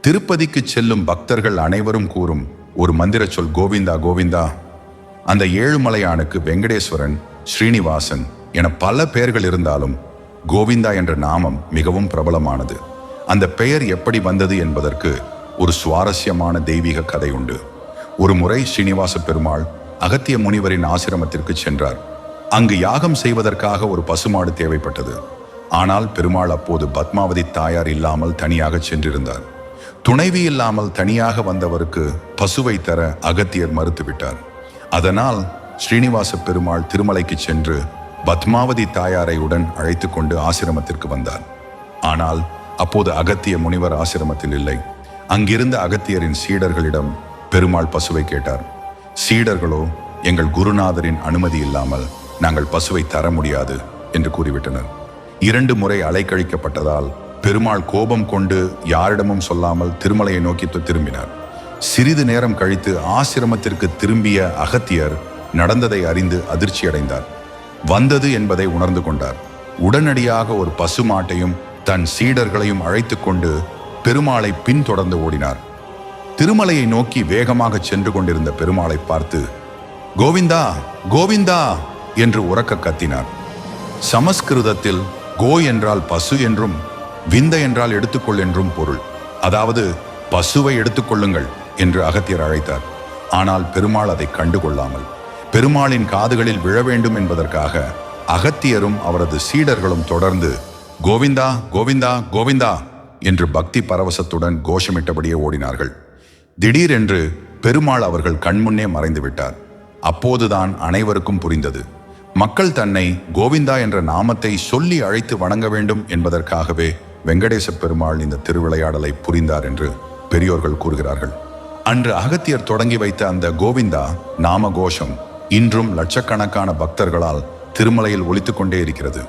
திருப்பதிக்கு செல்லும் பக்தர்கள் அனைவரும் கூறும் ஒரு மந்திர சொல் கோவிந்தா கோவிந்தா. அந்த ஏழுமலையானுக்கு வெங்கடேஸ்வரன், ஸ்ரீனிவாசன் என பல பெயர்கள் இருந்தாலும் கோவிந்தா என்ற நாமம் மிகவும் பிரபலமானது. அந்த பெயர் எப்படி வந்தது என்பதற்கு ஒரு சுவாரஸ்யமான தெய்வீக கதை உண்டு. ஒரு முறை ஸ்ரீனிவாச பெருமாள் அகத்திய முனிவரின் ஆசிரமத்திற்கு சென்றார். அங்கு யாகம் செய்வதற்காக ஒரு பசுமாடு தேவைப்பட்டது. ஆனால் பெருமாள் அப்போது பத்மாவதி தாயார் இல்லாமல் தனியாக சென்றிருந்தார். துணைவி இல்லாமல் தனியாக வந்தவருக்கு பசுவை தர அகத்தியர் மறுத்துவிட்டார். அதனால் ஸ்ரீனிவாச பெருமாள் திருமலைக்கு சென்று பத்மாவதி தாயாரை உடன் அழைத்து கொண்டு ஆசிரமத்திற்கு வந்தார். ஆனால் அப்போது அகத்திய முனிவர் ஆசிரமத்தில் இல்லை. அங்கிருந்த அகத்தியரின் சீடர்களிடம் பெருமாள் பசுவை கேட்டார். சீடர்களோ, எங்கள் குருநாதரின் அனுமதி இல்லாமல் நாங்கள் பசுவை தர முடியாது என்று கூறிவிட்டனர். 2 முறை அலைக்கழிக்கப்பட்டதால் பெருமாள் கோபம் கொண்டு யாரிடமும் சொல்லாமல் திருமலையை நோக்கி திரும்பினார். சிறிது நேரம் கழித்து ஆசிரமத்திற்கு திரும்பிய அகத்தியர் நடந்ததை அறிந்து அதிர்ச்சியடைந்தார். வந்தது என்பதை உணர்ந்து கொண்டார். உடனடியாக ஒரு பசுமாட்டையும் தன் சீடர்களையும் அழைத்து கொண்டு பெருமாளை பின்தொடர்ந்து ஓடினார். திருமலையை நோக்கி வேகமாக சென்று கொண்டிருந்த பெருமாளை பார்த்து கோவிந்தா கோவிந்தா என்று உரக்க கத்தினார். சமஸ்கிருதத்தில் கோ என்றால் பசு என்றும் விந்த என்றால் எடுத்துக்கொள் என்றும் பொருள். அதாவது பசுவை எடுத்துக்கொள்ளுங்கள் என்று அகத்தியர் அழைத்தார். ஆனால் பெருமாள் அதை கண்டுகொள்ளாமல் பெருமாளின் காதுகளில் விழ வேண்டும் என்பதற்காக அகத்தியரும் அவரது சீடர்களும் தொடர்ந்து கோவிந்தா கோவிந்தா கோவிந்தா என்று பக்தி பரவசத்துடன் கோஷமிட்டபடியே ஓடினார்கள். திடீரென்று பெருமாள் அவர்கள் கண்முன்னே மறைந்து விட்டார். அப்போதுதான் அனைவருக்கும் புரிந்தது, மக்கள் தன்னை கோவிந்தா என்ற நாமத்தை சொல்லி அழைத்து வணங்க வேண்டும் என்பதற்காகவே வெங்கடேச பெருமாள் இந்த திருவிளையாடலை புரிந்தார் என்று பெரியோர்கள் கூறுகிறார்கள். அன்று அகத்தியர் தொடங்கி வைத்த அந்த கோவிந்தா நாம கோஷம் இன்றும் லட்சக்கணக்கான பக்தர்களால் திருமலையில் ஒலித்துக் கொண்டே இருக்கிறது.